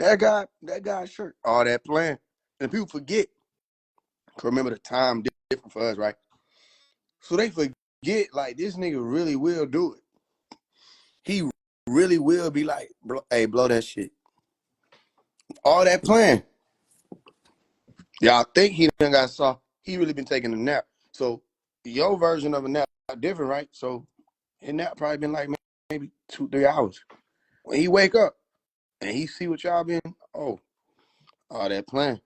that guy's shirt, all that playing. And people forget. Remember the time different for us, right? So they forget, like, this nigga really will do it. He really will be like, hey, blow that shit. All that playing. Y'all think he done got soft. He really been taking a nap. So your version of a nap different, right? So his nap probably been like maybe 2-3 hours. When he wake up and he see what y'all been, all that playing.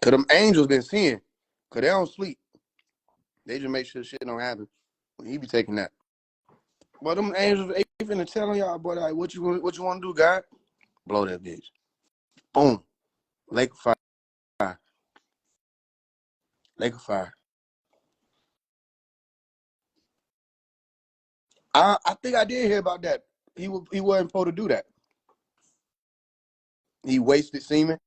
Cause them angels been seeing. Cause they don't sleep. They just make sure shit don't happen when he be taking that. But them angels, they finna telling y'all, boy, like, what you want to do, God? Blow that bitch. Boom. Lake of fire. Lake of fire. I think I did hear about that. He wasn't supposed to do that. He wasted semen.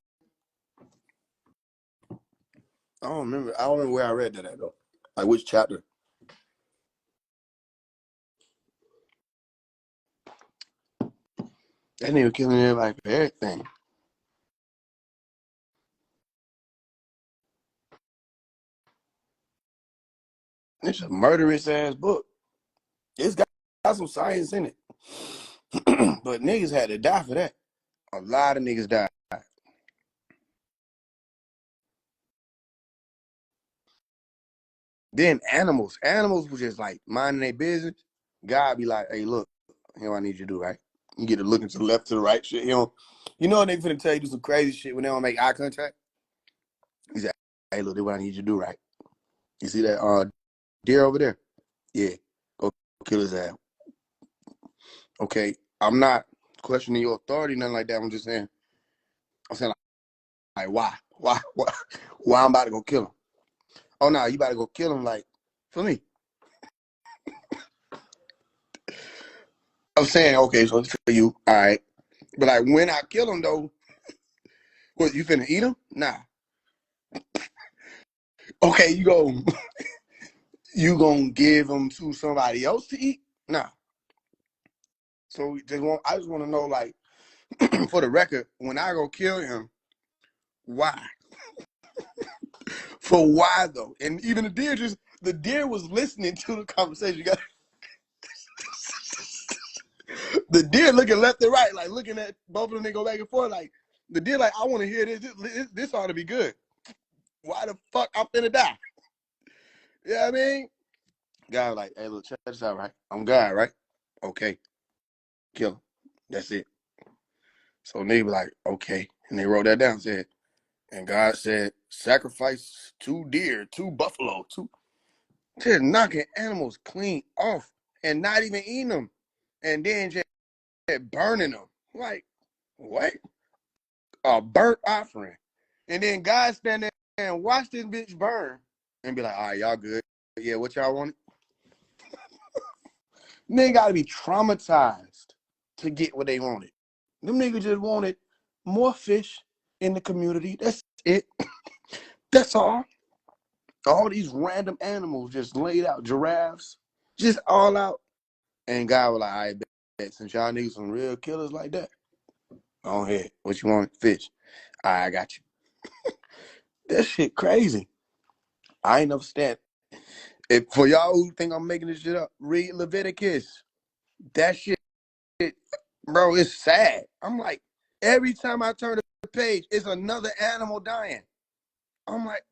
I don't remember where I read that at though. Like which chapter? That nigga killing everybody for everything. It's a murderous ass book. It's got some science in it. But niggas had to die for that. A lot of niggas died. Then animals was just like minding their business. God be like, hey, look, here's what I need you to do, right? You get to looking to the left, to the right, shit. You know they finna tell you do some crazy shit when they don't make eye contact? He's like, hey, look, this is what I need you to do, right? You see that deer over there? Yeah, go kill his ass. Okay, I'm not questioning your authority, nothing like that. I'm just saying, like why? Why I'm about to go kill him? Oh, no, you about to go kill him, like, for me. I'm saying, okay, so it's for you, all right. But like when I kill him though, what, you finna eat him? Nah. Okay, you gonna give him to somebody else to eat? Nah. So I just want to know, like, for the record, when I go kill him, why? For why though? And even the deer was listening to the conversation. The deer looking left and right, like looking at both of them. They go back and forth, like the deer, like, I want to hear this. This ought to be good. Why the fuck I'm finna die? You know what I mean? Guy was like, hey, look, check this out, right? I'm God, right? Okay, kill him. That's it. So nigga was like, okay. And they wrote that down, said, and God said, sacrifice 2 deer, 2 buffalo, just knocking animals clean off and not even eating them. And then just burning them. Like, what? A burnt offering. And then God stand there and watch this bitch burn and be like, all right, y'all good. Yeah, what y'all wanted? Nigga gotta be traumatized to get what they wanted. Them niggas just wanted more fish in the community. That's it. That's all. All these random animals just laid out, giraffes, just all out. And God was like, I bet since y'all need some real killers like that, go ahead. What you want? Fish. All right, I got you. That shit crazy. I ain't never stand. If for y'all who think I'm making this shit up, read Leviticus. That shit, bro, it's sad. I'm like, every time I turn the page, it's another animal dying. I'm like,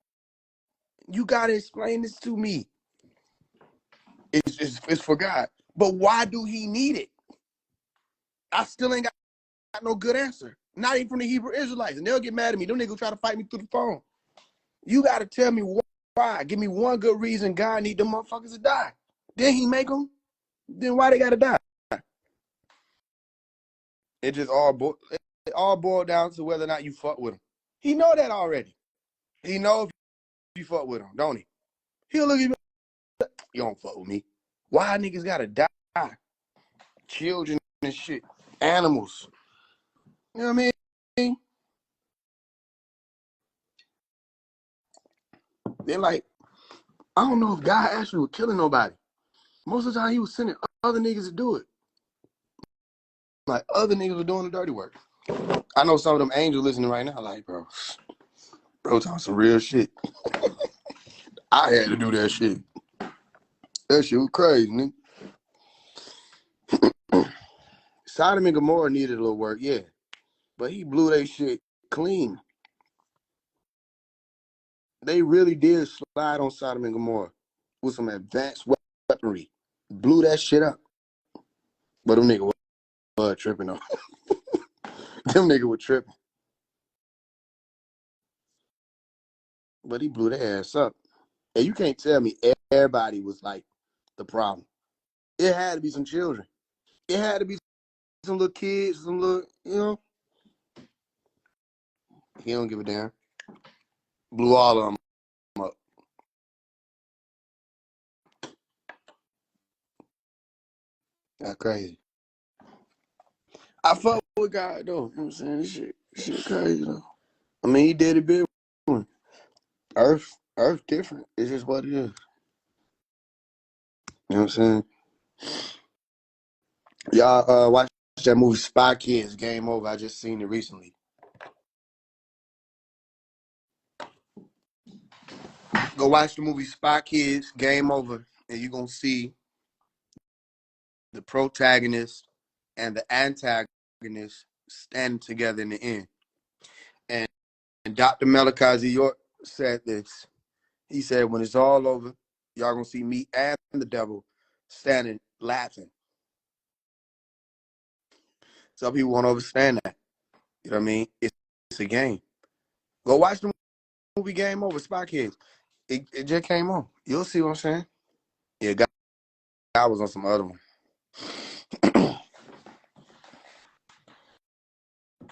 you gotta explain this to me. It's for God. But why do he need it? I still ain't got no good answer. Not even from the Hebrew Israelites. And they'll get mad at me. Them niggas try to fight me through the phone. You gotta tell me why. Give me one good reason God need them motherfuckers to die. Then he make them. Then why they gotta die? It just all boiled down to whether or not you fuck with him. He know that already. He know if you fuck with him, don't he? He'll look at me. You don't fuck with me. Why niggas gotta die? Children and shit. Animals. You know what I mean? They're like, I don't know if God actually was killing nobody. Most of the time he was sending other niggas to do it. Like other niggas are doing the dirty work. I know some of them angels listening right now, like, bro talking some real shit. I had to do that shit. That shit was crazy, nigga. Sodom and Gomorrah needed a little work, yeah. But he blew that shit clean. They really did slide on Sodom and Gomorrah with some advanced weaponry. Blew that shit up. But them niggas were tripping on. Them niggas were tripping. But he blew their ass up. And you can't tell me everybody was like the problem. It had to be some children. It had to be some little kids, some little, you know. He don't give a damn. Blew all of them up. That's crazy. I fuck with God though. You know what I'm saying? Shit crazy though. I mean, he did a big one. Earth different. It's just what it is. You know what I'm saying? Y'all watch that movie Spy Kids, Game Over. I just seen it recently. Go watch the movie Spy Kids, Game Over, and you're gonna see the protagonist and the antagonist standing together in the end. And Dr. Malachi York said this. He said, when it's all over, y'all gonna see me and the devil standing laughing. Some people won't understand that. You know what I mean? It's a game. Go watch the movie Game Over, Spy Kids. It just came on. You'll see what I'm saying. Yeah, God was on some other one.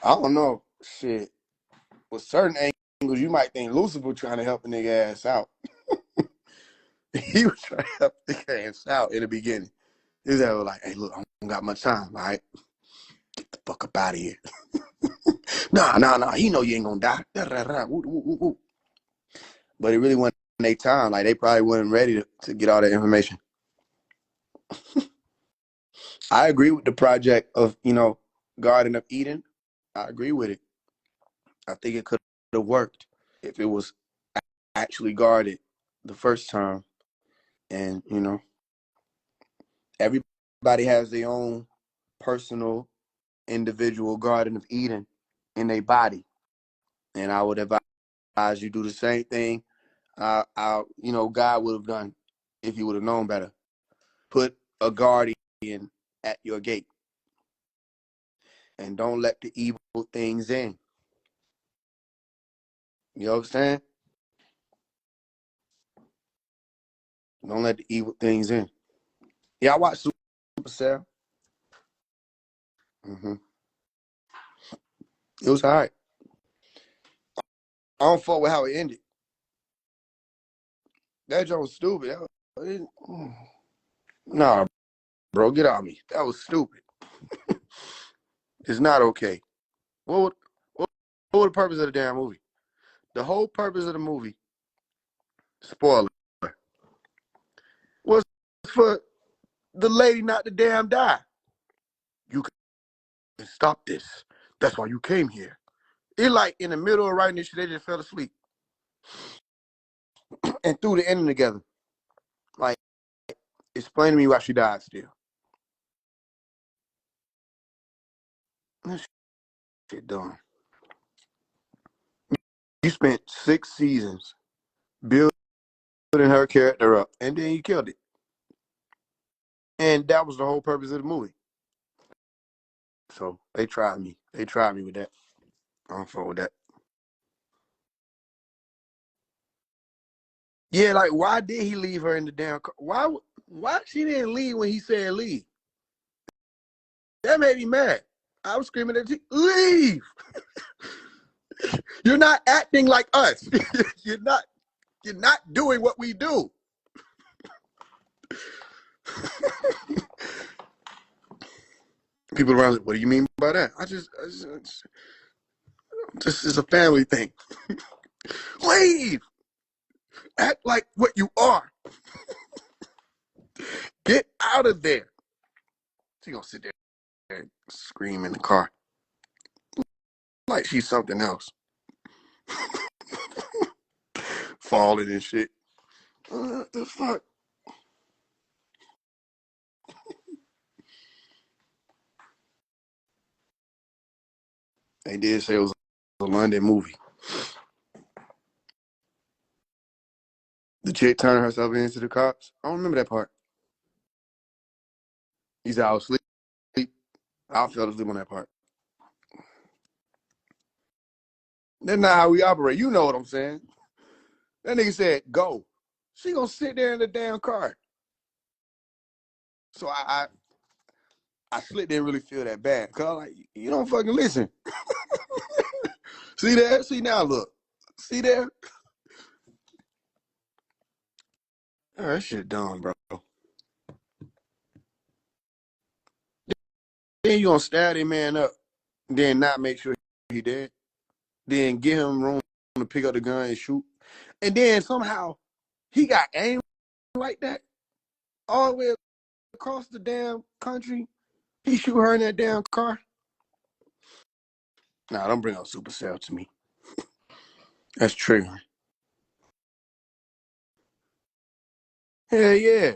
I don't know. Shit. With certain angles, you might think Lucifer trying to help a nigga ass out. He was trying to help the nigga ass out in the beginning. He was like, hey, look, I don't got much time, all right? Get the fuck up out of here. Nah. He know you ain't gonna die. But it really wasn't their time. Like, they probably weren't ready to get all that information. I agree with the project of, Garden of Eden. I agree with it. I think it could have worked if it was actually guarded the first time. And, everybody has their own personal, individual Garden of Eden in their body. And I would advise you do the same thing God would have done if he would have known better. Put a guardian at your gate. And don't let the evil things in. You know what I'm saying? Don't let the evil things in. Yeah, I watched Supercell. Mm-hmm. It was all right. I don't fuck with how it ended. That joke was stupid. Nah, bro, get out of me. That was stupid. It's not okay. What was the purpose of the damn movie? The whole purpose of the movie, spoiler, was for the lady not to damn die. You can stop this. That's why you came here. It like in the middle of writing this shit, they just fell asleep. And threw the ending together. Like, explain to me why she died still. That shit done. You spent 6 seasons building her character up, and then you killed it. And that was the whole purpose of the movie. So they tried me. They tried me with that. I don't fuck with that. Yeah, like why did he leave her in the damn car? Why she didn't leave when he said leave? That made me mad. I was screaming at you, leave! You're not acting like us. You're not doing what we do. People around like, what do you mean by that? I just this is a family thing. Leave! Act like what you are. Get out of there. She gonna sit there scream in the car like she's something else, falling and shit. What the fuck? They did say it was a London movie. The chick turned herself into the cops. I don't remember that part. He said I was asleep. I fell asleep on that part. That's not how we operate. You know what I'm saying? That nigga said, go. She gonna sit there in the damn car. So I slipped, didn't really feel that bad. Cause like, you don't fucking listen. See that? See now, look. See there? Oh, that shit dumb, bro. Then you gonna stab that man up, then not make sure he dead, then give him room to pick up the gun and shoot, and then somehow he got aim like that all the way across the damn country. He shoot her in that damn car. Nah, don't bring up Supercell to me. That's triggering. Hell yeah.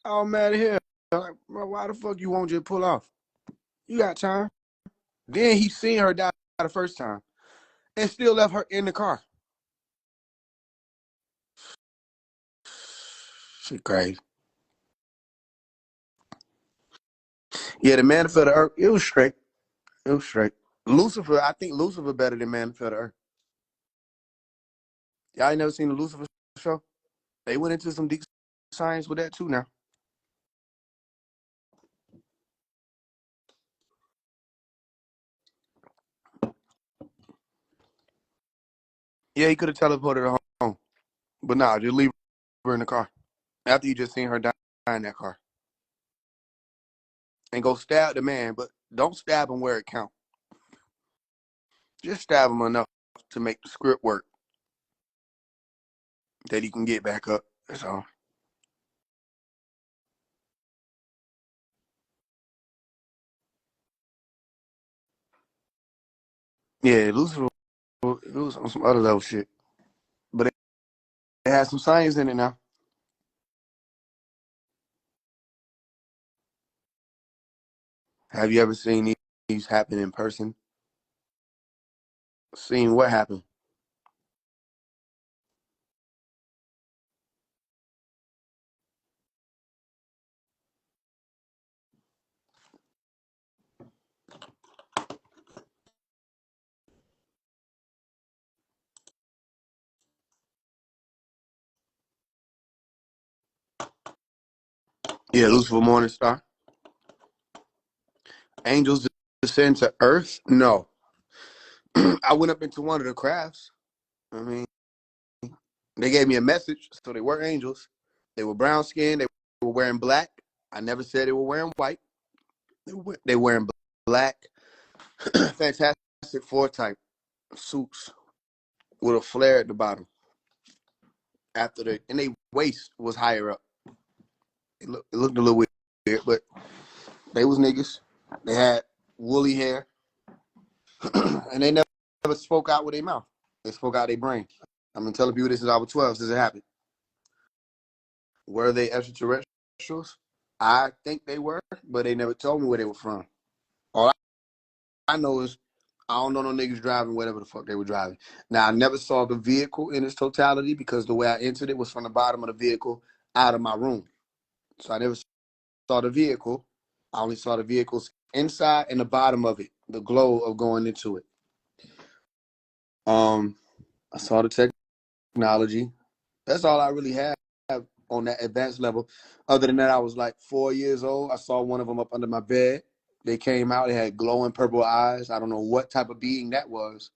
All mad at hell. Like, bro, why the fuck you won't just pull off? You got time. Then he seen her die the first time and still left her in the car. Shit crazy. Yeah, the Man of the Earth, it was straight. It was straight. Lucifer, I think Lucifer better than Man of the Earth. Y'all ain't never seen the Lucifer show? They went into some deep science with that too now. Yeah, he could have teleported her home. But nah, just leave her in the car. After you just seen her die in that car. And go stab the man, but don't stab him where it counts. Just stab him enough to make the script work. That he can get back up. That's all. Yeah, Lucifer, it was on some other level shit. But it has some science in it now. Have you ever seen these happen in person? Seen what happened? Yeah, Lucifer Morningstar. Angels descend to Earth? No. I went up into one of the crafts. I mean, they gave me a message, so they were angels. They were brown skinned. They were wearing black. I never said they were wearing white. They were wearing black, Fantastic Four type suits with a flare at the bottom. And their waist was higher up. It looked a little weird, but they was niggas. They had woolly hair, and they never spoke out with their mouth. They spoke out their brain. I've been telling people this since I was 12, since it happened. Were they extraterrestrials? I think they were, but they never told me where they were from. All I know is I don't know no niggas driving whatever the fuck they were driving. Now, I never saw the vehicle in its totality because the way I entered it was from the bottom of the vehicle out of my room. So I never saw the vehicle. I only saw the vehicles inside and the bottom of it, the glow of going into it. I saw the technology. That's all I really have on that advanced level. Other than that, I was like 4 years old. I saw one of them up under my bed. They came out. They had glowing purple eyes. I don't know what type of being that was.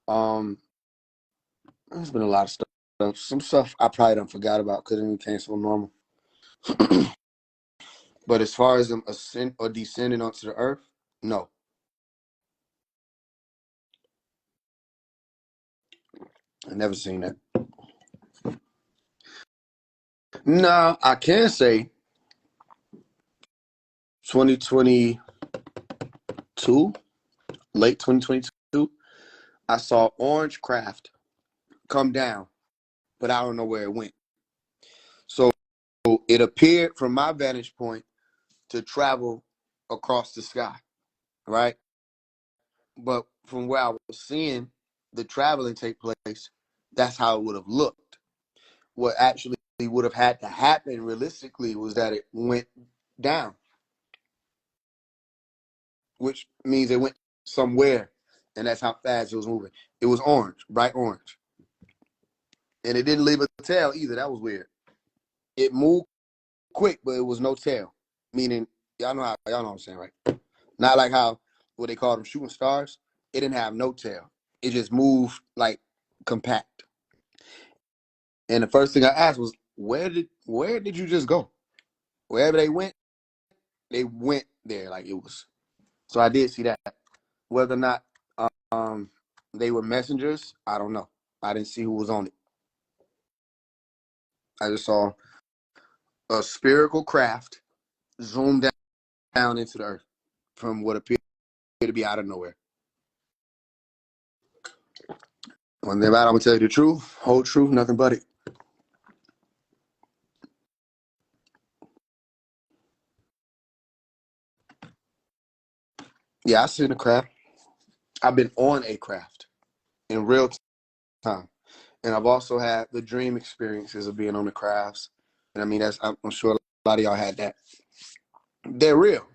There's been a lot of stuff. Some stuff I probably done forgot about because it became so normal. But as far as them ascend or descending onto the earth, no. I never seen that. No, I can say 2020. late 2022, I saw orange craft come down, but I don't know where it went. So it appeared from my vantage point to travel across the sky, right? But from where I was seeing the traveling take place, that's how it would have looked. What actually would have had to happen realistically was that it went down, which means it went somewhere, and that's how fast it was moving. It was orange, bright orange, and it didn't leave a tail either. That was weird. It moved quick, but it was no tail, meaning y'all know what I'm saying, right? Not like how what they call them shooting stars. It didn't have no tail. It just moved like compact. And the first thing I asked was, where did you just go? Wherever they went there. Like it was. So I did see that. Whether or not um they were messengers, I don't know. I didn't see who was on it. I just saw a spherical craft zoom down into the earth from what appeared to be out of nowhere. One thing about it, I'm gonna tell you the truth, whole truth, nothing but it. Yeah, I seen a craft. I've been on a craft in real time, and I've also had the dream experiences of being on the crafts. And I mean, I'm sure a lot of y'all had that. They're real,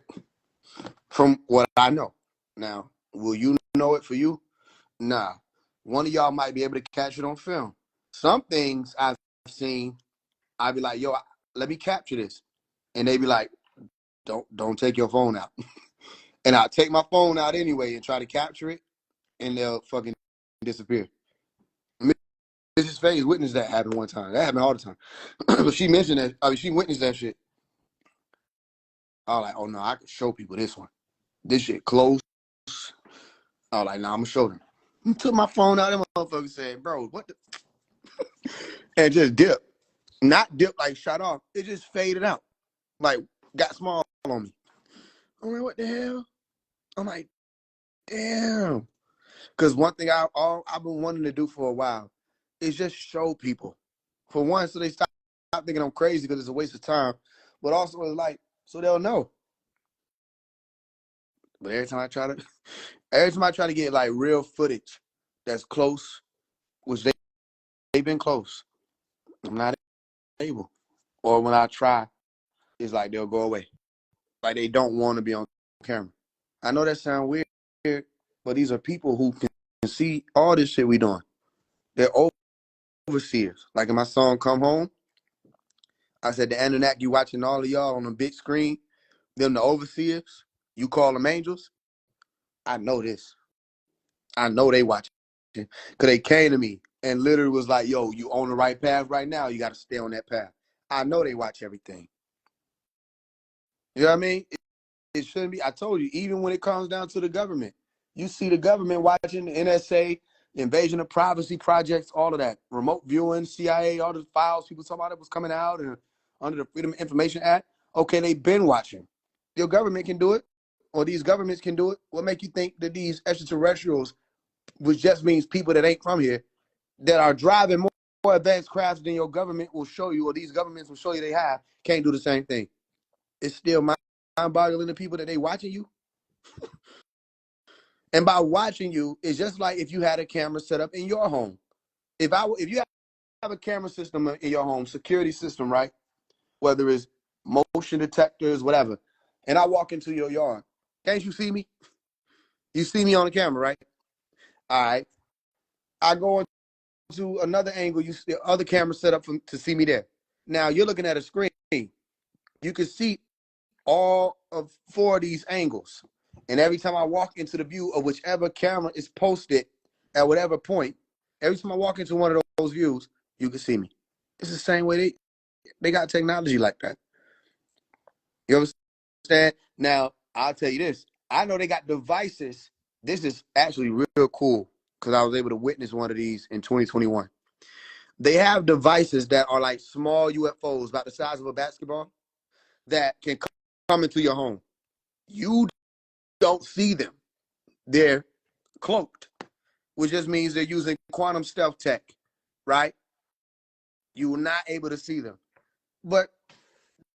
from what I know. Now, will you know it for you? Nah. One of y'all might be able to catch it on film. Some things I've seen, I'd be like, yo, let me capture this. And they be like, don't take your phone out. And I'll take my phone out anyway and try to capture it, and they'll fucking disappear. Mrs. Faise witnessed that happen one time. That happened all the time. But she mentioned that, I mean, she witnessed that shit. I was like, oh no, I can show people this one. This shit close. I was like, nah, I'm gonna show them. I took my phone out, and motherfucker said, bro, what the? And just dip. Not dip like shot off. It just faded out. Like, got small on me. I'm like, what the hell? I'm like, damn. Because one thing I've been wanting to do for a while is just show people. For one, so they stop thinking I'm crazy because it's a waste of time. But also, it's like, so they'll know. But every time I try to get like real footage that's close, which they've been close, I'm not able. Or when I try, it's like they'll go away. Like they don't want to be on camera. I know that sounds weird, but these are people who can see all this shit we doing. They're overseers. Like in my song Come Home, I said the Anunnaki watching all of y'all on a big screen, them the overseers, you call them angels. I know this. I know they watching. Because they came to me and literally was like, yo, you on the right path right now. You got to stay on that path. I know they watch everything. You know what I mean? It shouldn't be. I told you, even when it comes down to the government, you see the government watching the NSA, invasion of privacy projects, all of that, remote viewing, CIA, all the files people talking about it was coming out and under the Freedom of Information Act. Okay, they've been watching. Your government can do it, or these governments can do it. What make you think that these extraterrestrials, which just means people that ain't from here, that are driving more advanced crafts than your government will show you, or these governments will show you they have, can't do the same thing? It's still mind-boggling to people that they watching you. And by watching you, it's just like if you had a camera set up in your home. If you have a camera system in your home, security system, right? Whether it's motion detectors, whatever, and I walk into your yard, can't you see me? You see me on the camera, right? All right. I go into another angle, you see the other camera set up to see me there. Now you're looking at a screen. You can see all of four of these angles. And every time I walk into the view of whichever camera is posted at whatever point, every time I walk into one of those views, you can see me. It's the same way they got technology like that. You understand? Now, I'll tell you this. I know they got devices. This is actually real cool because I was able to witness one of these in 2021. They have devices that are like small UFOs about the size of a basketball that can come into your home. You don't see them. they're cloaked, which just means they're using quantum stealth tech, right? You were not able to see them. But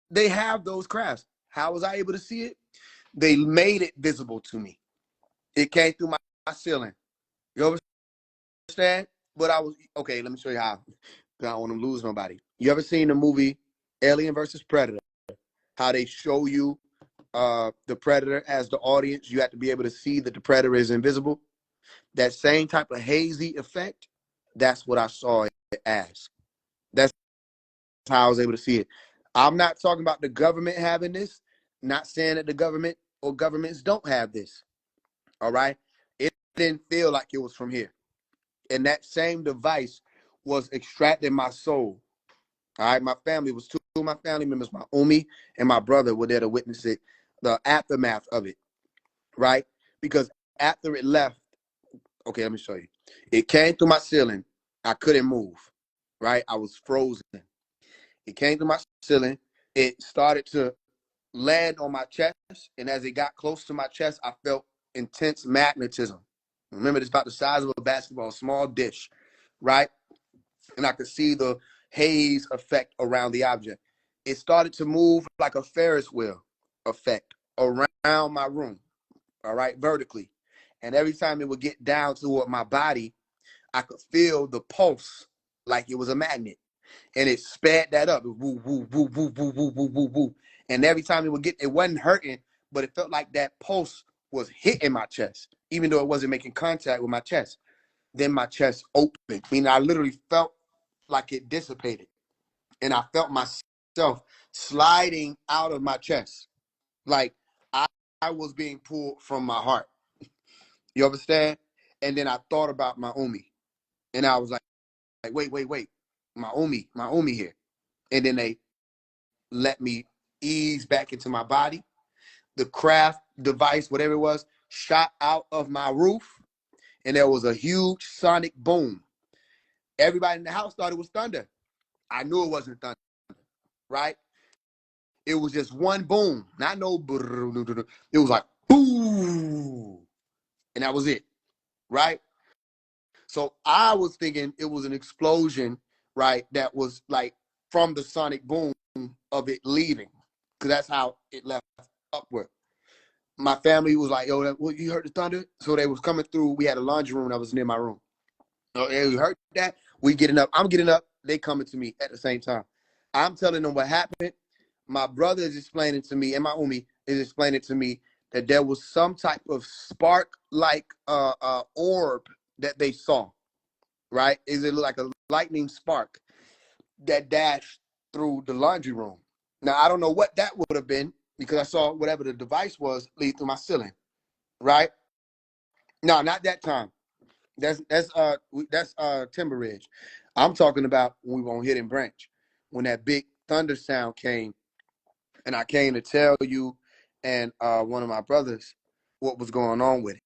they have those crafts. How was I able to see it? They made it visible to me. It came through my ceiling. You understand? But I was, okay, let me show you how. I don't want to lose nobody. You ever seen the movie Alien versus Predator? How they show you the predator as the audience? You have to be able to see that the predator is invisible. That same type of hazy effect, that's what I saw it as. That's how I was able to see it. I'm not talking about the government having this, not saying that the government or governments don't have this. All right. It didn't feel like it was from here. And that same device was extracting my soul. All right. My family was two of my family members, my Umi and my brother were there to witness it, the aftermath of it. Right. Because after it left, okay, let me show you. It came through my ceiling. I couldn't move. Right. I was frozen. It came through my ceiling. It started to land on my chest. And as it got close to my chest, I felt intense magnetism. Remember, it's about the size of a basketball, a small dish, right? And I could see the haze effect around the object. It started to move like a Ferris wheel effect around my room, all right, vertically. And every time it would get down toward my body, I could feel the pulse like it was a magnet. And it sped that up. Woo, woo, woo, woo, woo, woo, woo, woo, woo. And every time it would get, it wasn't hurting, but it felt like that pulse was hitting my chest, even though it wasn't making contact with my chest. Then my chest opened. I mean, I literally felt like it dissipated. And I felt myself sliding out of my chest. Like I was being pulled from my heart. You understand? And then I thought about my Umi. And I was like, wait. My Umi here. And then they let me ease back into my body. The craft device, whatever it was, shot out of my roof, and there was a huge sonic boom. Everybody in the house thought it was thunder. I knew it wasn't thunder, right? It was just one boom, not no. It was like boom, and that was it, right? So I was thinking it was an explosion, right? That was like from the sonic boom of it leaving, because that's how it left upward. My family was like, yo, well, you heard the thunder? So they was coming through. We had a laundry room that was near my room. So hey, you heard that? We getting up. I'm getting up. They coming to me at the same time. I'm telling them what happened. My brother is explaining to me, and my Umi is explaining to me that there was some type of spark-like orb that they saw, right? Is it like a lightning spark that dashed through the laundry room? Now, I don't know what that would have been because I saw whatever the device was lead through my ceiling. Right? No, not that time. That's Timber Ridge. I'm talking about when we were on Hidden Branch, when that big thunder sound came, and I came to tell you and one of my brothers what was going on with it,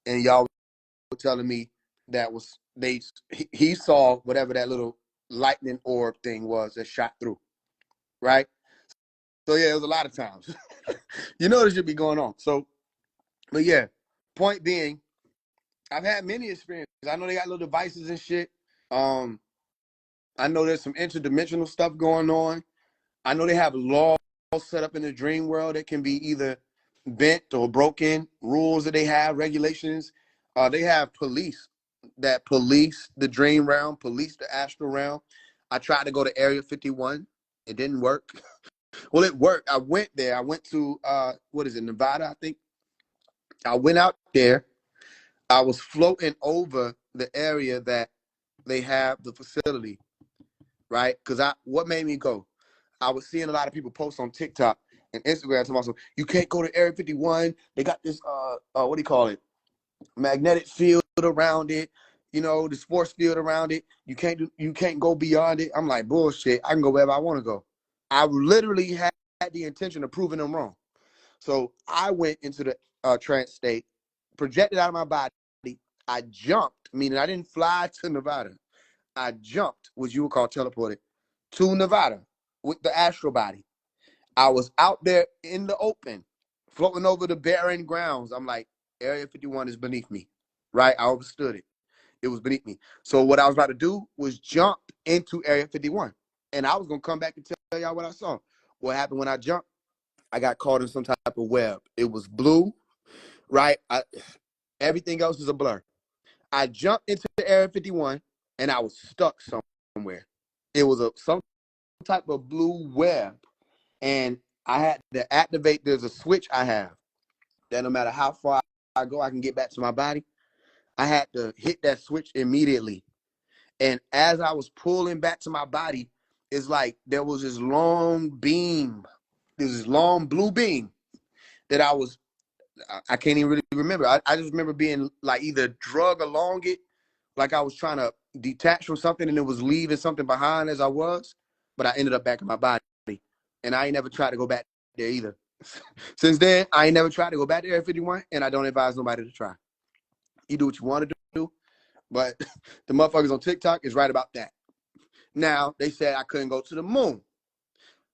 and y'all were telling me that was he saw whatever that little lightning orb thing was that shot through, right? So yeah, it was a lot of times. You know this should be going on. So, but yeah, point being, I've had many experiences. I know they got little devices and shit. Um, I know there's some interdimensional stuff going on. I know they have laws set up in the dream world that can be either bent or broken, rules that they have, regulations. They have police that police the dream realm, police the astral realm. I tried to go to Area 51. It didn't work. Well, it worked. I went there. I went to, what is it, Nevada, I think. I went out there. I was floating over the area that they have the facility, right? Because what made me go? I was seeing a lot of people post on TikTok and Instagram talking about, you can't go to Area 51. They got this what do you call it? Magnetic field around it, you know, the sports field around it. You can't go beyond it. I'm like, bullshit. I can go wherever I want to go. I literally had the intention of proving them wrong. So I went into the trance state, projected out of my body. I jumped, meaning I didn't fly to Nevada. I jumped, which you would call teleported, to Nevada with the astral body. I was out there in the open, floating over the barren grounds. I'm like, Area 51 is beneath me, right? I understood it. It was beneath me. So what I was about to do was jump into Area 51. And I was going to come back and tell y'all what I saw. What happened when I jumped? I got caught in some type of web. It was blue, right? Everything else is a blur. I jumped into the Area 51 and I was stuck somewhere. It was some type of blue web. And I had to activate, there's a switch I have that no matter how far I go, I can get back to my body. I had to hit that switch immediately. And as I was pulling back to my body, it's like there was this long beam, this long blue beam that I can't even really remember. I just remember being like either drug along it, like I was trying to detach from something and it was leaving something behind as I was, but I ended up back in my body. And I ain't never tried to go back there either. Since then, I ain't never tried to go back to Area 51, and I don't advise nobody to try. You do what you want to do, but the motherfuckers on TikTok is right about that. Now, they said I couldn't go to the moon,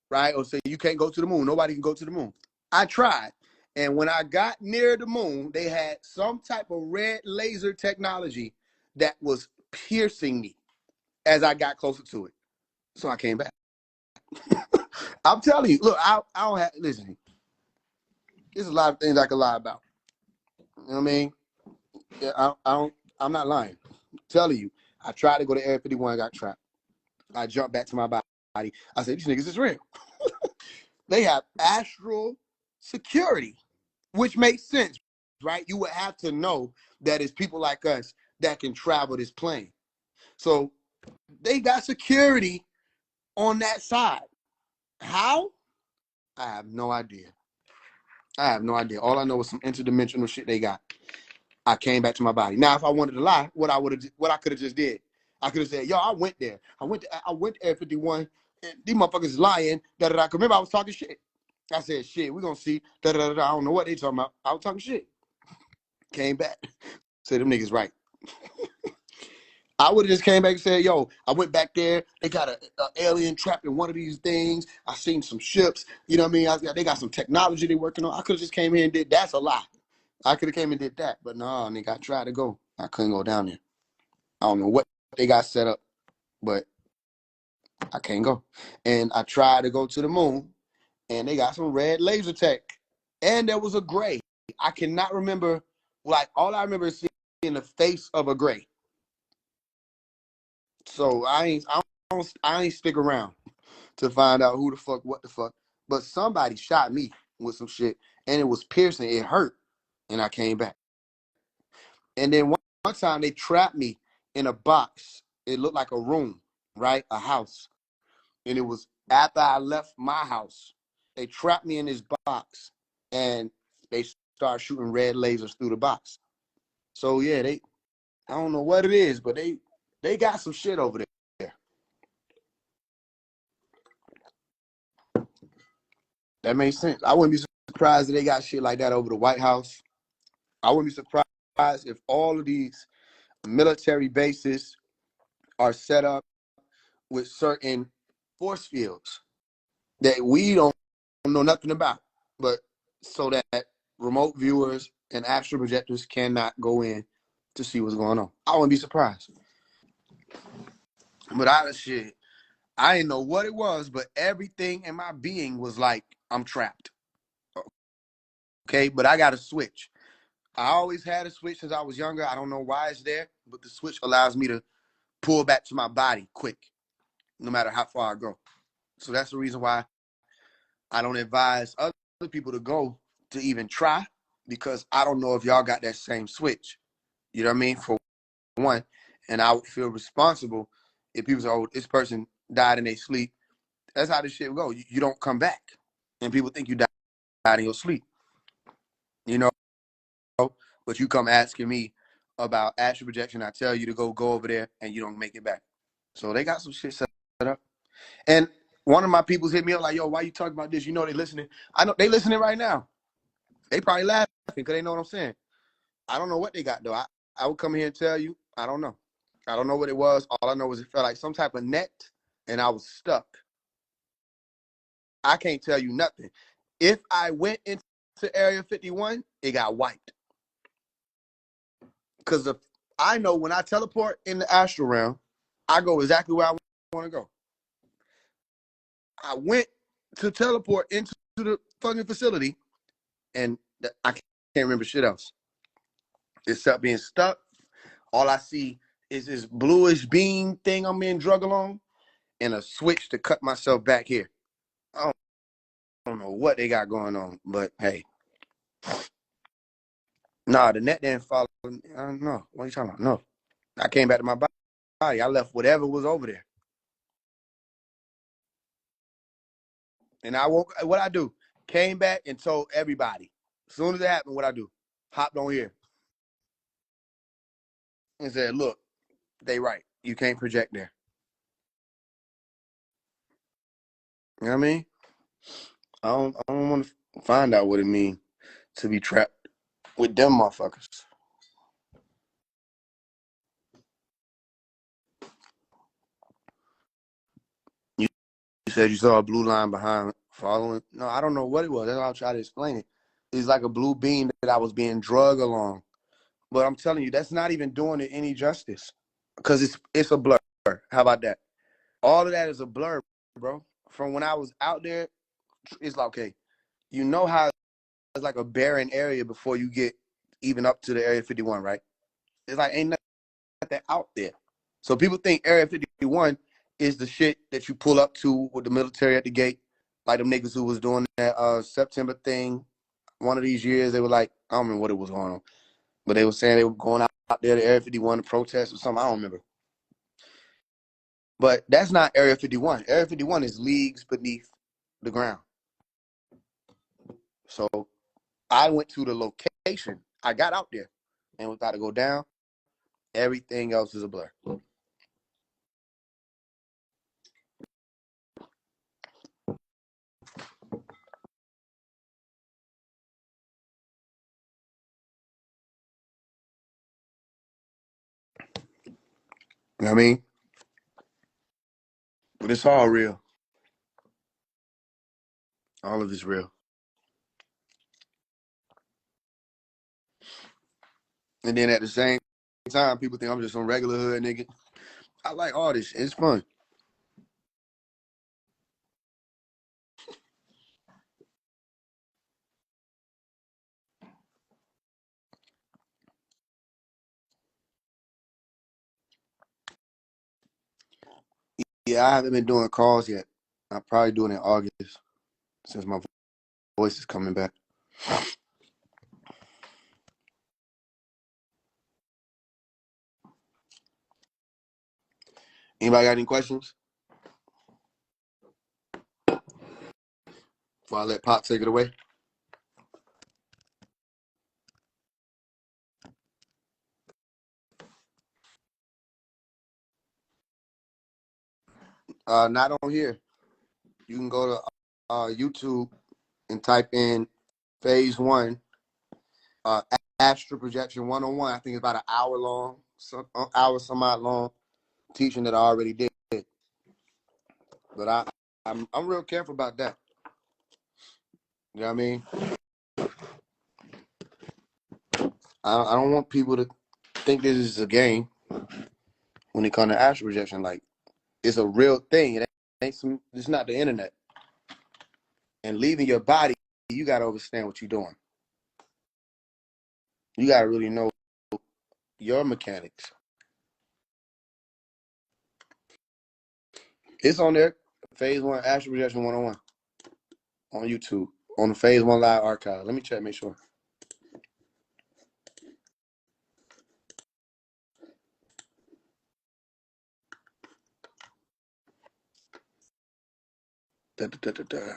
right? Or say you can't go to the moon. Nobody can go to the moon. I tried. And when I got near the moon, they had some type of red laser technology that was piercing me as I got closer to it. So I came back. I'm telling you, look, I don't have, listen, there's a lot of things I could lie about. You know what I mean? Yeah, I'm not lying. I'm telling you, I tried to go to Area 51, got trapped. I jumped back to my body. I said, these niggas is real. They have astral security, which makes sense, right? You would have to know that it's people like us that can travel this plane. So they got security on that side. How? I have no idea. I have no idea. All I know is some interdimensional shit they got. I came back to my body. Now, if I wanted to lie, what I could have just did, I could have said, "Yo, I went there. I went to Air 51. And these motherfuckers is lying." Da da da. Remember, I was talking shit. I said, "Shit, we gonna see." Da da da. I don't know what they talking about. I was talking shit. Came back. Said them niggas right. I would have just came back and said, "Yo, I went back there. They got an alien trapped in one of these things. I seen some ships. You know what I mean? They got some technology they working on. I could have just came here and did. That's a lie. I could have came and did that, but no, nigga, I tried to go. I couldn't go down there. I don't know what they got set up, but I can't go. And I tried to go to the moon, and they got some red laser tech, and there was a gray. I cannot remember. Like all I remember is seeing the face of a gray. So I ain't stick around to find out who the fuck, what the fuck. But somebody shot me with some shit, and it was piercing. It hurt, and I came back. And then one time they trapped me in a box. It looked like a room, right? A house. And it was after I left my house. They trapped me in this box and they started shooting red lasers through the box. So yeah, I don't know what it is, but they got some shit over there. That makes sense. I wouldn't be surprised if they got shit like that over the White House. I wouldn't be surprised if all of these military bases are set up with certain force fields that we don't know nothing about, but so that remote viewers and astral projectors cannot go in to see what's going on. I wouldn't be surprised. But I didn't know what it was, but everything in my being was like, I'm trapped. Okay, but I got a switch. I always had a switch since I was younger. I don't know why it's there, but the switch allows me to pull back to my body quick, no matter how far I go. So that's the reason why I don't advise other people to go to even try, because I don't know if y'all got that same switch. You know what I mean? For one, and I would feel responsible if people say, "Oh, this person died in their sleep." That's how this shit go. You don't come back, and people think you died in your sleep. You know, but you come asking me about astral projection. I tell you to go over there, and you don't make it back. So they got some shit set up. And one of my people's hit me up like, "Yo, why you talking about this? You know they listening. I know they listening right now. They probably laughing because they know what I'm saying. I don't know what they got though. I would come here and tell you. I don't know. I don't know what it was. All I know was it felt like some type of net, and I was stuck. I can't tell you nothing. If I went into Area 51, it got wiped. Because I know when I teleport in the astral realm, I go exactly where I want to go. I went to teleport into the fucking facility, and I can't remember shit else except being stuck. All I see is this bluish beam thing I'm being drug along, and a switch to cut myself back here. I don't know what they got going on, but hey. Nah, the net didn't follow. I don't know. What are you talking about? No. I came back to my body. I left whatever was over there. And I woke, what I do? Came back and told everybody. As soon as it happened, what I do? Hopped on here and said, look, they right. You can't project there. You know what I mean? I don't want to find out what it means to be trapped with them motherfuckers. You said you saw a blue line behind following. No, I don't know what it was. That's how I'll try to explain it. It's like a blue beam that I was being drug along. But I'm telling you, that's not even doing it any justice. Because it's a blur. How about that? All of that is a blur, bro. From when I was out there, it's like, okay, you know how it's like a barren area before you get even up to the Area 51, right? It's like ain't nothing out there. So people think Area 51 is the shit that you pull up to with the military at the gate, like them niggas who was doing that September thing. One of these years, they were like, I don't remember what it was going on, but they were saying they were going out there to Area 51 to protest or something. I don't remember. But that's not Area 51. Area 51 is leagues beneath the ground. So I went to the location. I got out there and was about to go down. Everything else is a blur. You know what I mean? But it's all real. All of it's real. And then at the same time, people think I'm just some regular hood nigga. I like all this shit. It's fun. Yeah, I haven't been doing calls yet. I'll probably do it in August since my voice is coming back. Anybody got any questions? Before I let Pop take it away. Not on here. You can go to YouTube and type in Phase 1, Astral Projection 101. I think it's about an hour long, hour some odd long teaching that I already did. But I'm real careful about that. You know what I mean? I don't want people to think this is a game when it comes to astral projection. Like, it's a real thing. It's not the internet. And leaving your body, you got to understand what you're doing. You got to really know your mechanics. It's on there. Phase 1 Astral Projection 101 on YouTube on the Phase 1 Live archive. Let me check, make sure. Da, da, da, da, da.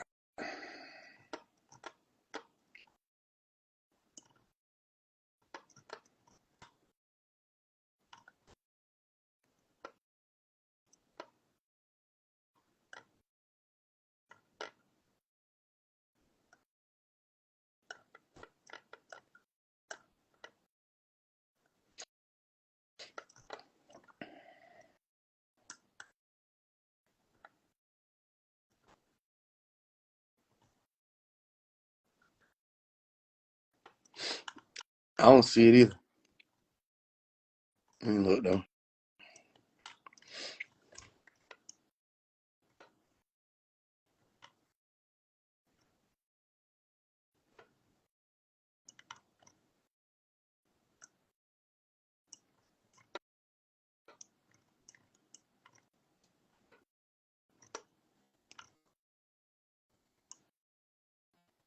I don't see it either. Look though.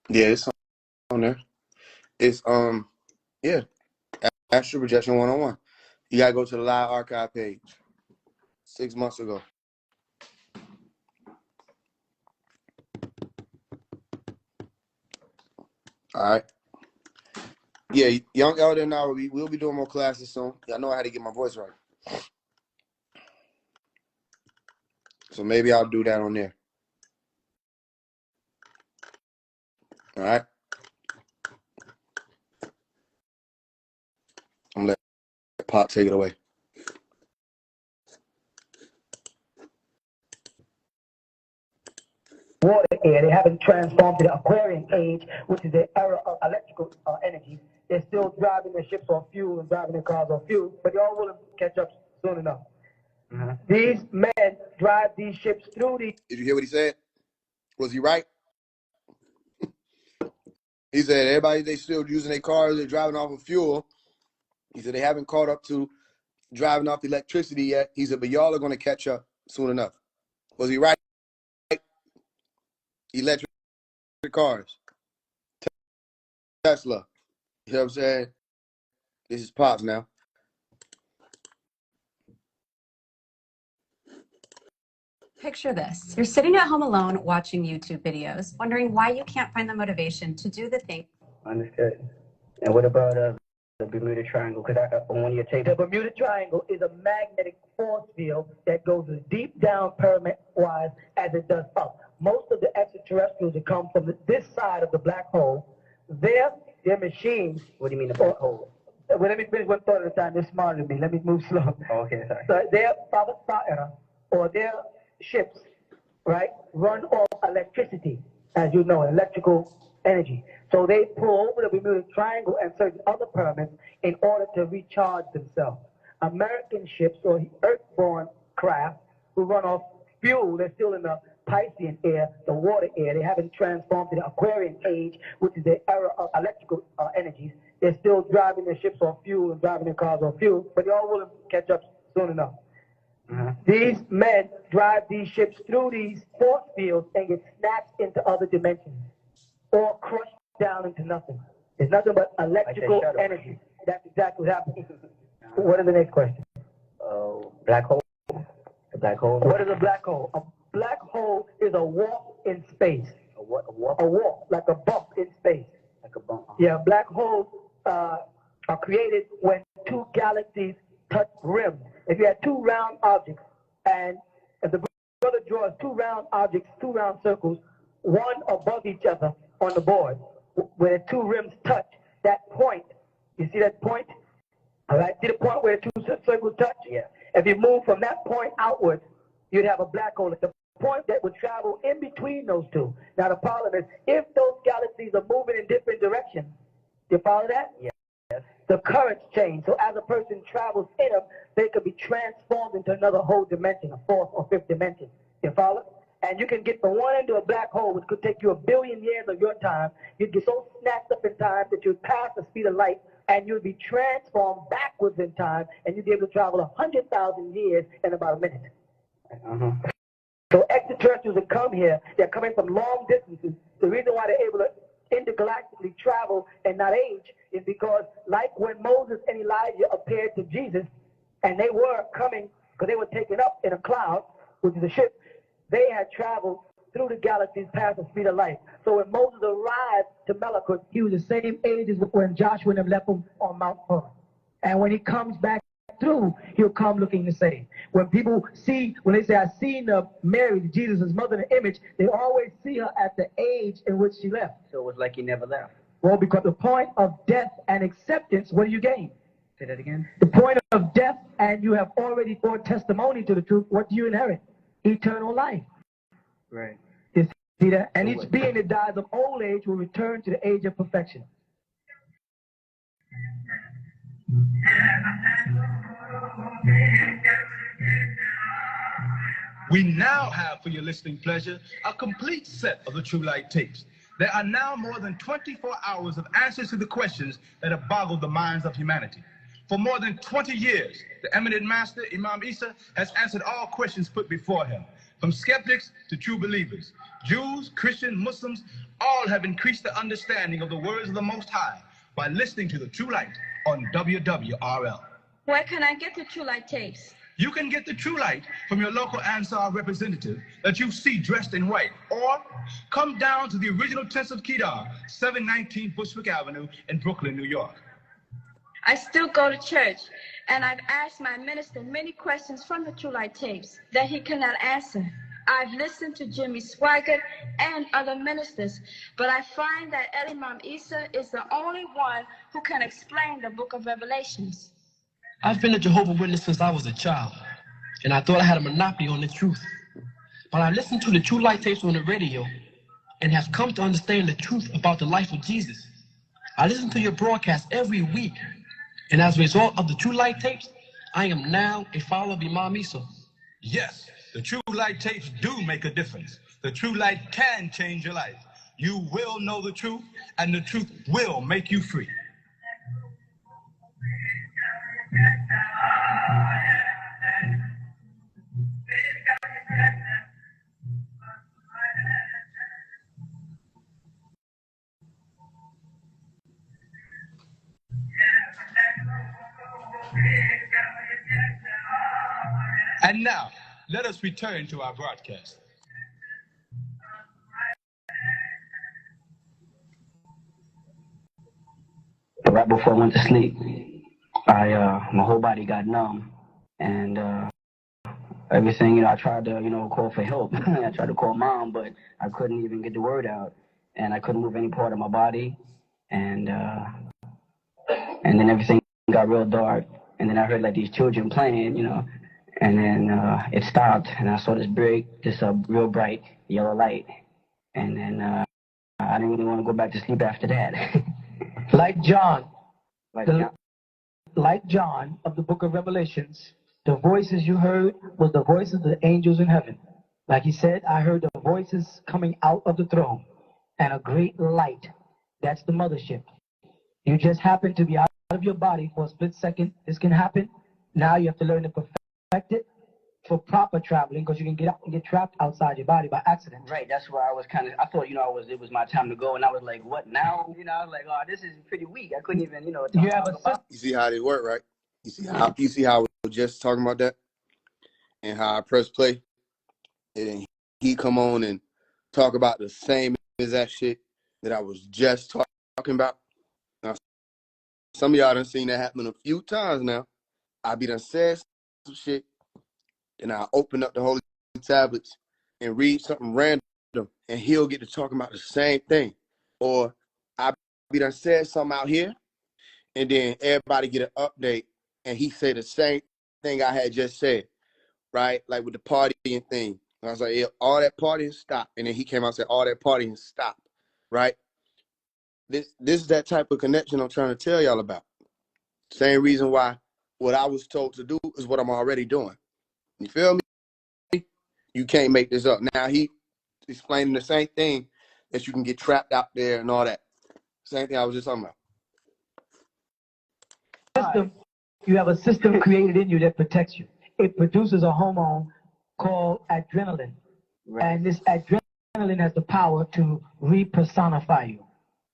Yeah, it's on there. It's yeah, Astral Projection 101. You gotta go to the live archive page. 6 months ago. All right. Yeah, young elder and I we'll be doing more classes soon. I know how to get my voice right. So maybe I'll do that on there. All right. I'm gonna let Pop take it away. Water air, they haven't transformed to the Aquarian age, which is the era of electrical energy. They're still driving their ships on fuel and driving their cars on fuel, but y'all will catch up soon enough. These men drive these ships through these. Did you hear what he said? Was he right? He said everybody, they still using their cars, they're driving off of fuel. He said they haven't caught up to driving off the electricity yet. He said, but y'all are going to catch up soon enough. Was he right? Electric cars. Tesla. You know what I'm saying? This is Pops now. Picture this. You're sitting at home alone watching YouTube videos, wondering why you can't find the motivation to do the thing. Understood. And what about the Bermuda Triangle? Because when you take the Bermuda Triangle is a magnetic force field that goes as deep down pyramid-wise as it does up. Most of the extraterrestrials that come from this side of the black hole, their machines. What do you mean the black hole? Well, let me finish one thought at a time. They're smarter than me. Let me move slow. Oh, okay, sorry. So their or their ships, right, run off electricity, as you know, electrical energy. So they pull over the Bermuda Triangle and certain other pyramids in order to recharge themselves. American ships or earthborne craft who run off fuel, they're still in the Piscean air, the water air. They haven't transformed to the Aquarian age, which is the era of electrical energies. They're still driving their ships on fuel and driving their cars on fuel, but y'all will catch up soon enough. These men drive these ships through these force fields and get snatched into other dimensions or crushed down into nothing. It's nothing but electrical energy. That's exactly what happens. What is the next question? Black hole. A black hole. What is a black hole? A black hole is a warp in space. A what? A warp? A warp, like a bump in space. Like a bump. Yeah, black holes are created when two galaxies touch rims. If you had two round objects, and if the brother draws two round objects, two round circles, one above each other on the board, where the two rims touch, that point, you see that point? All right, see the point where the two circles touch? Yeah. If you move from that point outwards, you'd have a black hole at the point that would travel in between those two. Now the problem is, if those galaxies are moving in different directions, you follow that? Yeah. The currents change. So as a person travels in them, they could be transformed into another whole dimension, a fourth or fifth dimension. You follow? And you can get from one end to a black hole, which could take you 1 billion years of your time. You'd get so snatched up in time that you'd pass the speed of light, and you'd be transformed backwards in time, and you'd be able to travel 100,000 years in about a minute. So extraterrestrials that come here, they're coming from long distances. The reason why they're able to intergalactically travel and not age is because, like when Moses and Elijah appeared to Jesus, and they were coming because they were taken up in a cloud, which is a ship, they had traveled through the galaxies past the speed of light. So when Moses arrived to Melekot, he was the same age as when Joshua and them left him on Mount Horeb. And when he comes back through, he'll come looking the same. When people see, when they say, I seen Mary, Jesus' mother in the image, they always see her at the age in which she left. So it was like he never left. Well, because the point of death and acceptance, what do you gain? Say that again. The point of death, and you have already borne testimony to the truth, what do you inherit? Eternal life. Right. You see that? And each being that dies of old age will return to the age of perfection. We now have for your listening pleasure a complete set of the True Light tapes. There are now more than 24 hours of answers to the questions that have boggled the minds of humanity. For more than 20 years, the eminent master, Imam Isa, has answered all questions put before him. From skeptics to true believers, Jews, Christians, Muslims, all have increased their understanding of the words of the Most High by listening to the True Light on WWRL. Where can I get the True Light tapes? You can get the True Light from your local Ansar representative that you see dressed in white, or come down to the original Tents of Kedar, 719 Bushwick Avenue in Brooklyn, New York. I still go to church, and I've asked my minister many questions from the True Light tapes that he cannot answer. I've listened to Jimmy Swaggart and other ministers, but I find that Imam Isa is the only one who can explain the book of Revelations. I've been a Jehovah's Witness since I was a child, and I thought I had a monopoly on the truth. But I listened to the True Light tapes on the radio and have come to understand the truth about the life of Jesus. I listen to your broadcast every week, and as a result of the True Light tapes, I am now a follower of Imam Isa. Yes, the True Light tapes do make a difference. The True Light can change your life. You will know the truth, and the truth will make you free. And now, let us return to our broadcast. Right before I went to sleep, my whole body got numb, and everything, I tried to, call for help. I tried to call mom, but I couldn't even get the word out, and I couldn't move any part of my body, and then everything got real dark, and then I heard like these children playing, and then it stopped, and I saw this real bright yellow light, and then I didn't really want to go back to sleep after that. Like John of the book of Revelations, the voices you heard was the voices of the angels in heaven. Like he said, I heard the voices coming out of the throne and a great light. That's the mothership. You just happen to be out of your body for a split second. This can happen. Now you have to learn to perfect it for proper traveling, because you can get trapped outside your body by accident. Right, that's where I was I thought, it was my time to go, and I was like, what now? I was like, oh, this is pretty weak. I couldn't even, You see how they work, right? You see how we were just talking about that? And how I press play, and then he come on and talk about the same exact shit that I was just talking about. Now, some of y'all done seen that happen a few times now. I be done said some shit, and I open up the holy tablets and read something random, and he'll get to talking about the same thing. Or I be done said something out here, and then everybody get an update, and he say the same thing I had just said, right? Like with the partying thing. And I was like, yeah, all that partying, stop. And then he came out and said, all that partying, stop, right? This is that type of connection I'm trying to tell y'all about. Same reason why what I was told to do is what I'm already doing. You feel me? You can't make this up. Now he explaining the same thing, that you can get trapped out there and all that. Same thing I was just talking about. You have a system created in you that protects you. It produces a hormone called adrenaline. Right. And this adrenaline has the power to re-personify you.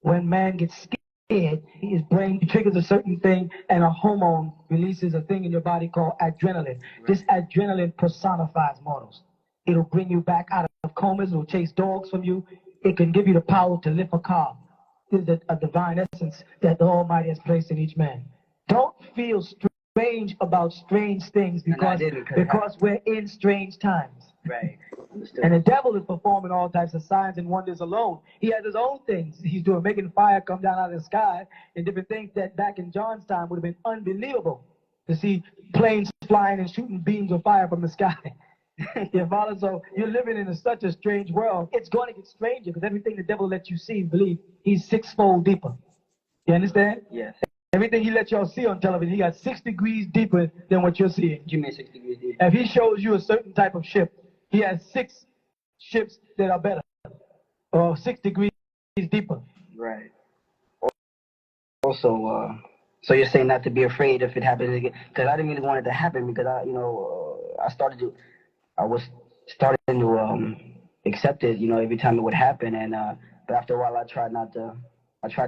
When man gets scared, his brain triggers a certain thing, and a hormone releases a thing in your body called adrenaline. Right. This adrenaline personifies mortals. It'll bring you back out of comas. It'll chase dogs from you. It can give you the power to lift a car. This is a divine essence that the Almighty has placed in each man. Don't feel strange about strange things, because we're in strange times. Right. Understood. And the devil is performing all types of signs and wonders alone. He has his own things he's doing, making fire come down out of the sky and different things that back in John's time would have been unbelievable to see planes flying and shooting beams of fire from the sky. You follow? So you're living in such a strange world. It's going to get stranger, because everything the devil lets you see and believe, he's sixfold deeper. You understand? Yes. Everything he lets y'all see on television, he got 6 degrees deeper than what you're seeing. You mean 6 degrees deep? If he shows you a certain type of ship, He has 6 ships that are better, or 6 degrees deeper. Right. Also, so you're saying not to be afraid if it happens again? Because I didn't really want it to happen because I was starting to accept it, every time it would happen, and but after a while I tried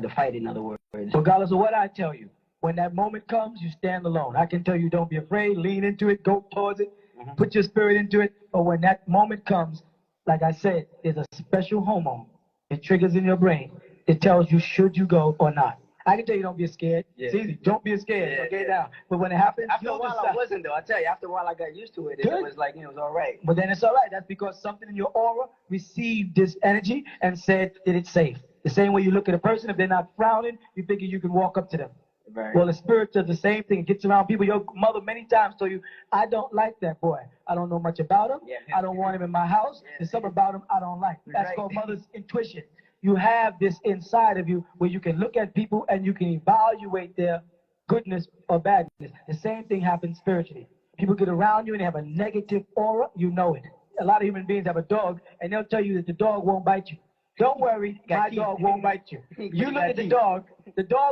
to fight it, in other words. Regardless of what I tell you, when that moment comes, you stand alone. I can tell you don't be afraid, lean into it, go towards it, put your spirit into it, but when that moment comes, like I said, there's a special hormone. It triggers in your brain. It tells you should you go or not. I can tell you don't be scared. Yeah. It's easy. Don't be scared. Okay, now. But when it happens, after a while I wasn't, though. I tell you, after a while I got used to it. It was like, it was all right. But then it's all right. That's because something in your aura received this energy and said that it's safe. The same way you look at a person, if they're not frowning, you figure you can walk up to them. Right. Well, the spirit does the same thing. It gets around people. Your mother many times told you, I don't like that boy. I don't know much about him. I don't want him in my house. There's something about him I don't like. That's called mother's intuition. You have this inside of you where you can look at people and you can evaluate their goodness or badness. The same thing happens spiritually. People get around you and they have a negative aura, you know it. A lot of human beings have a dog and they'll tell you that the dog won't bite you. Don't worry, my dog won't bite you. You look at the dog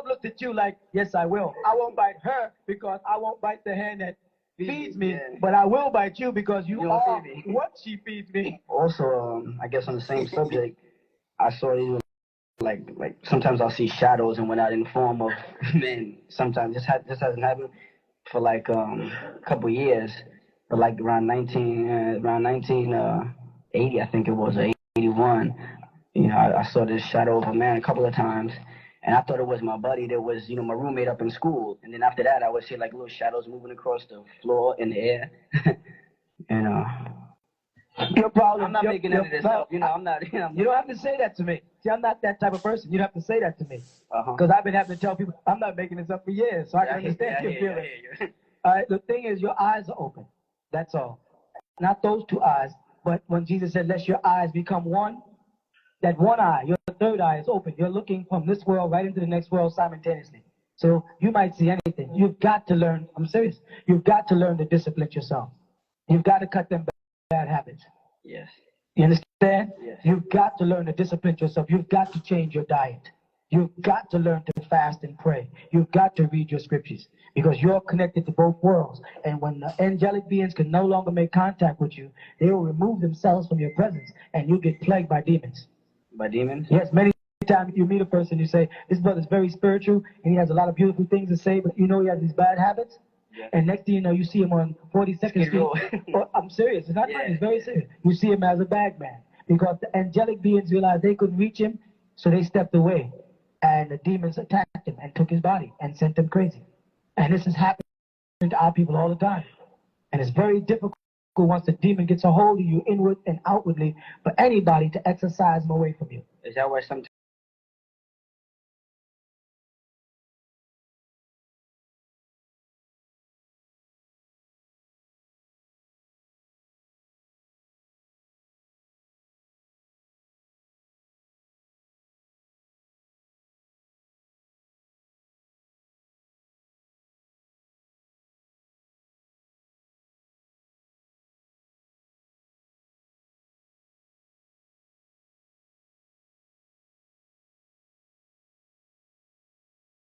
looks at you like, yes, I will. I won't bite her because I won't bite the hand that feeds me, but I will bite you because you are what she feeds me. Also, I guess on the same subject, I saw you like sometimes I'll see shadows and whatnot in the form of men. Sometimes this hasn't happened for like a couple years, but like around 1980, I think it was, or 81. I saw this shadow of a man a couple of times, and I thought it was my buddy that was, my roommate up in school. And then after that, I would see like little shadows moving across the floor in the air. Your problem. I'm not making none of this up. I'm not. You don't have to say that to me. See, I'm not that type of person. You don't have to say that to me. Because I've been having to tell people I'm not making this up for years, so I can understand your feelings. All right. The thing is, your eyes are open. That's all. Not those 2 eyes, but when Jesus said, "Let your eyes become one," that one eye, your third eye, is open. You're looking from this world right into the next world simultaneously. So you might see anything. You've got to learn. I'm serious. You've got to learn to discipline yourself. You've got to cut them bad habits. Yes. You understand? Yes. You've got to learn to discipline yourself. You've got to change your diet. You've got to learn to fast and pray. You've got to read your scriptures because you're connected to both worlds. And when the angelic beings can no longer make contact with you, they will remove themselves from your presence and you get plagued by demons. By demons? Yes, many times you meet a person, you say, this brother's very spiritual and he has a lot of beautiful things to say, but he has these bad habits. Yeah. And next thing you know, you see him on 42nd Street. I'm serious. It's not funny. It's very serious. You see him as a bag man because the angelic beings realized they couldn't reach him, so they stepped away. And the demons attacked him and took his body and sent him crazy. And this is happening to our people all the time. And it's very difficult once the demon gets a hold of you inward and outwardly for anybody to exorcise him away from you. Is that why sometimes